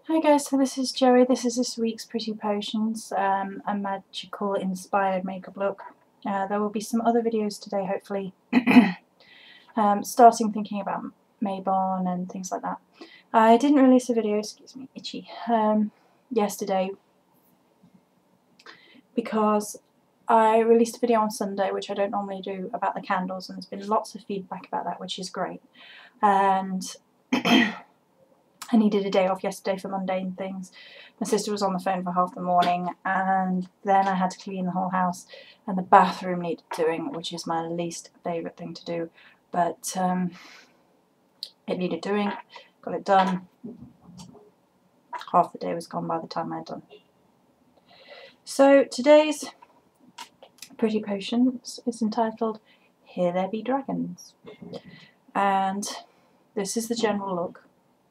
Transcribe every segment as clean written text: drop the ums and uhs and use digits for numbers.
Hi guys, so this is Joey. This is this week's Pretty Potions, a magical inspired makeup look. There will be some other videos today, hopefully, starting thinking about Maybon and things like that. I didn't release a video, excuse me, itchy, yesterday because I released a video on Sunday, which I don't normally do, about the candles, and there's been lots of feedback about that, which is great. And I needed a day off yesterday for mundane things. My sister was on the phone for half the morning, and then I had to clean the whole house, and the bathroom needed doing, which is my least favourite thing to do, but it needed doing. Got it done. Half the day was gone by the time I had done. So today's Pretty Potions is entitled Here There Be Dragons, and this is the general look.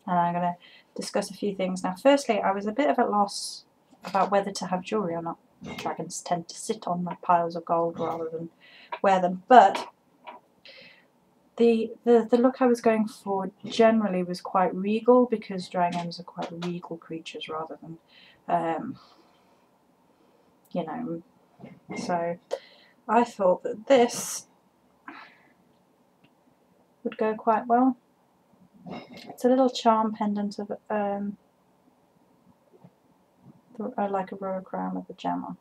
And I'm going to discuss a few things. Now, firstly, I was a bit of a loss about whether to have jewellery or not. Dragons tend to sit on my piles of gold rather than wear them. But the look I was going for generally was quite regal, because dragons are quite regal creatures rather than, you know. So I thought that this would go quite well. It's a little charm pendant of like a royal crown with a gem on.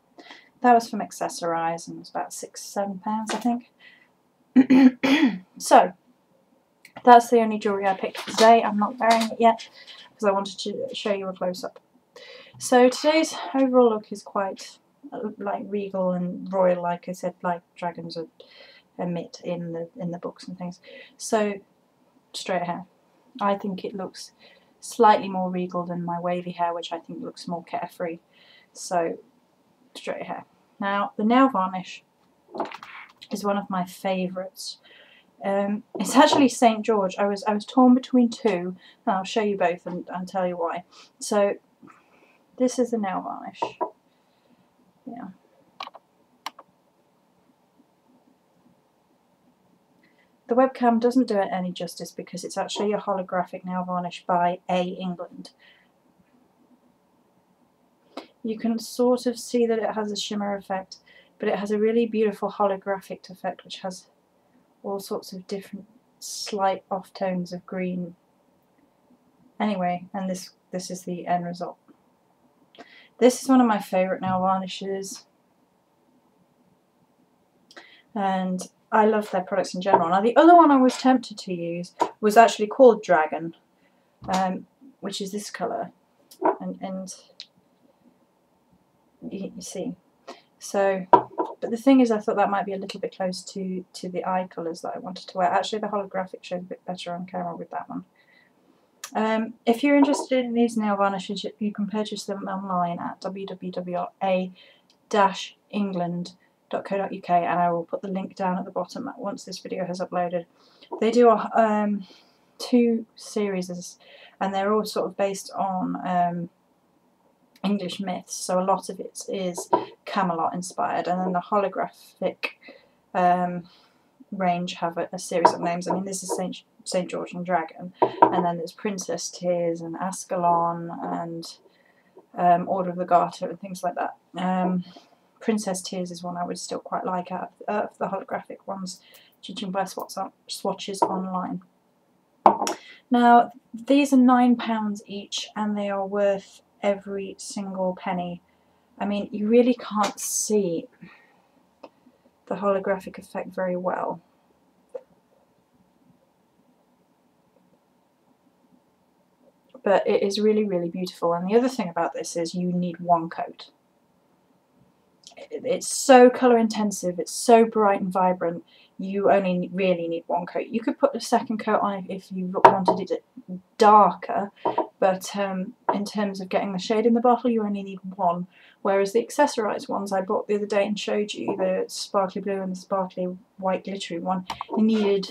That was from Accessorize, and it was about £6–7, I think. So that's the only jewellery I picked today. I'm not wearing it yet because I wanted to show you a close-up. So today's overall look is quite like regal and royal, like I said, like dragons emit in the books and things. So straight hair. I think it looks slightly more regal than my wavy hair, which I think looks more carefree. So straight hair. Now the nail varnish is one of my favourites. It's actually St. George. I was torn between two, and I'll show you both and tell you why. So this is the nail varnish. Yeah. The webcam doesn't do it any justice because it's actually a holographic nail varnish by England. You can sort of see that it has a shimmer effect, but it has a really beautiful holographic effect which has all sorts of different slight off tones of green. Anyway, and this is the end result. This is one of my favourite nail varnishes, and I love their products in general. Now the other one I was tempted to use was actually called Dragon, which is this colour, and you see. So, but the thing is, I thought that might be a little bit close to the eye colours that I wanted to wear. Actually, the holographic shows a bit better on camera with that one. If you're interested in these nail varnishes, you can purchase them online at www.a-england.co.uk, and I will put the link down at the bottom once this video has uploaded. They do two series, and they're all sort of based on English myths, so a lot of it is Camelot inspired, and then the holographic range have a series of names. I mean, this is St. George and Dragon, and then there's Princess Tears and Ascalon and Order of the Garter and things like that. Princess Tears is one I would still quite like out of the holographic ones, judging by swatches online. Now, these are £9 each, and they are worth every single penny. I mean, you really can't see the holographic effect very well. But it is really, really beautiful. And the other thing about this is you need one coat. It's so colour intensive, it's so bright and vibrant, you only really need one coat. You could put a second coat on if you wanted it darker, but in terms of getting the shade in the bottle, you only need one. Whereas the accessorised ones I bought the other day and showed you, the sparkly blue and the sparkly white glittery one, you needed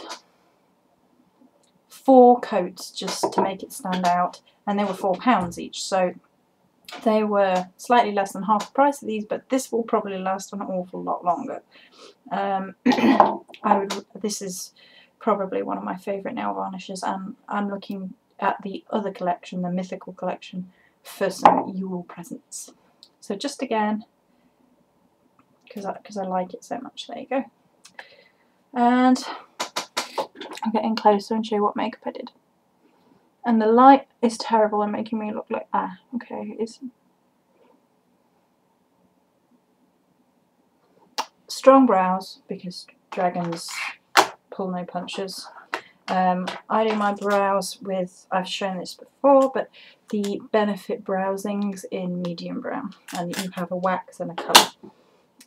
4 coats just to make it stand out, and they were £4 each, so they were slightly less than half the price of these, but this will probably last an awful lot longer. This is probably one of my favourite nail varnishes, and I'm looking at the other collection, the mythical collection, for some Yule presents. So just again, because I like it so much. There you go. And I'll get in closer and show you what makeup I did. And the light is terrible and making me look like, okay, it's strong brows because dragons pull no punches. I do my brows with, I've shown this before, but the Benefit Browsings in medium brown, and you have a wax and a colour.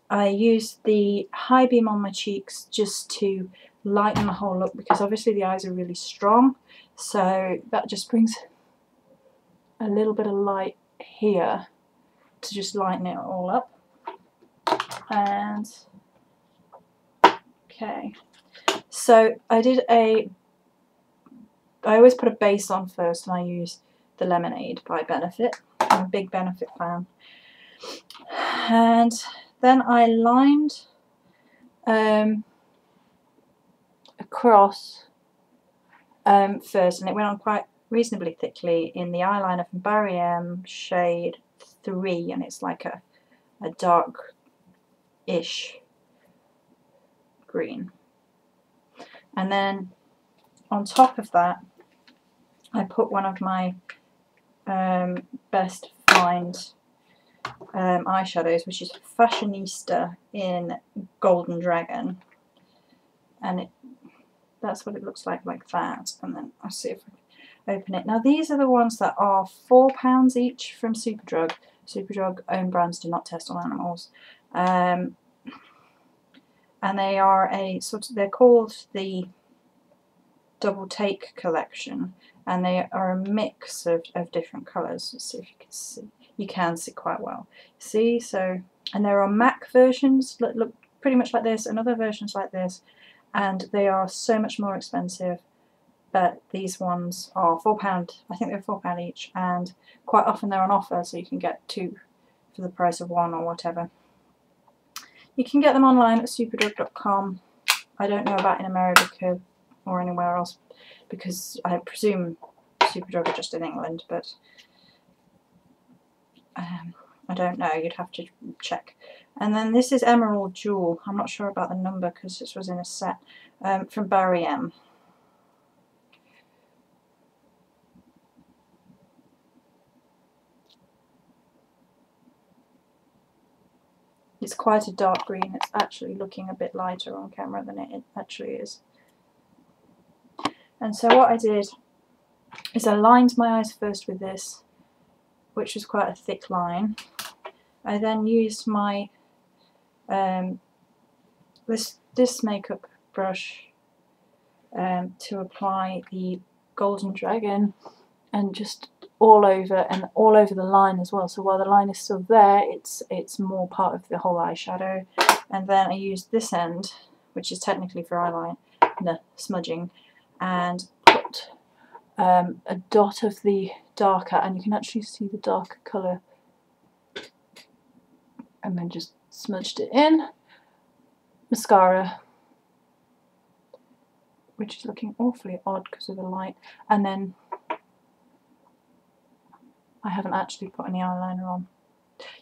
I use the high beam on my cheeks just to lighten the whole look, because obviously the eyes are really strong, so that just brings a little bit of light here to just lighten it all up. And okay, so I always put a base on first, and I use the Lemonade by Benefit. I'm a big Benefit fan. And then I lined across first, and it went on quite reasonably thickly in the eyeliner from Barry M shade 3, and it's like a dark-ish green. And then on top of that, I put one of my Best Find eyeshadows, which is Fashionista in Golden Dragon, and that's what it looks like that. And then I'll see if I can open it. Now these are the ones that are £4 each from Superdrug. Superdrug own brands do not test on animals, and they are they're called the Double Take collection, and they are a mix of different colours. Let's see if you can see. You can see quite well. See, so, and there are MAC versions that look pretty much like this, and other versions like this, and they are so much more expensive. But these ones are £4. I think they're £4 each, and quite often they're on offer, so you can get 2 for the price of 1 or whatever. You can get them online at superdrug.com. I don't know about in America or anywhere else, because I presume Superdrug are just in England, but I don't know, you'd have to check. And then this is Emerald Jewel. I'm not sure about the number because this was in a set, from Barry M. It's quite a dark green. It's actually looking a bit lighter on camera than it actually is. And so what I did is I lined my eyes first with this, which was quite a thick line. I then used my this makeup brush to apply the Golden Dragon, and just all over the line as well. So while the line is still there, it's more part of the whole eyeshadow. And then I used this end, which is technically for eyeliner smudging, and put a dot of the darker, and you can actually see the darker colour, and then just smudged it in. Mascara, which is looking awfully odd because of the light, and then I haven't actually put any eyeliner on.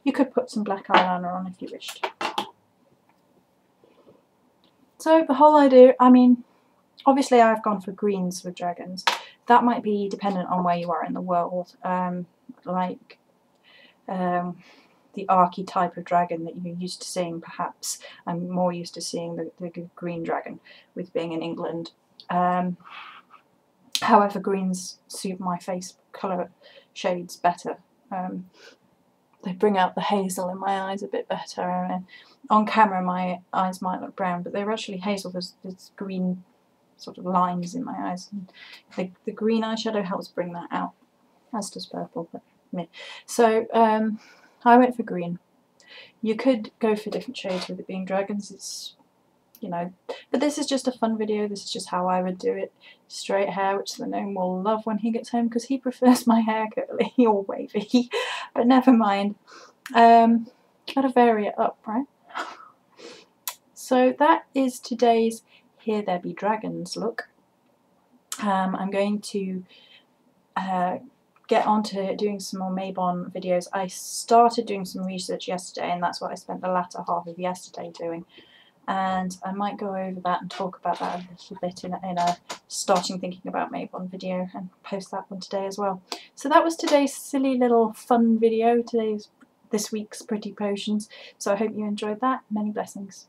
You could put some black eyeliner on if you wished. So the whole idea, I mean, obviously I've gone for greens with dragons. That might be dependent on where you are in the world, like the archetype of dragon that you're used to seeing. Perhaps I'm more used to seeing the green dragon with being in England. However, greens suit my face colour shades better. They bring out the hazel in my eyes a bit better. And on camera my eyes might look brown, but they're actually hazel. There's green sort of lines in my eyes. And the green eyeshadow helps bring that out, as does purple, but me. So I went for green. You could go for different shades with it being dragons. It's, you know, but this is just a fun video. This is just how I would do it. Straight hair, which the gnome will love when he gets home because he prefers my hair curly or wavy, but never mind. Gotta vary it up, right? So that is today's Here There Be Dragons look. I'm going to get onto doing some more Mabon videos. I started doing some research yesterday, and that's what I spent the latter half of yesterday doing. And I might go over that and talk about that a little bit in a starting thinking about Mabon video, and post that one today as well. So that was today's silly little fun video, this week's Pretty Potions. So I hope you enjoyed that. Many blessings.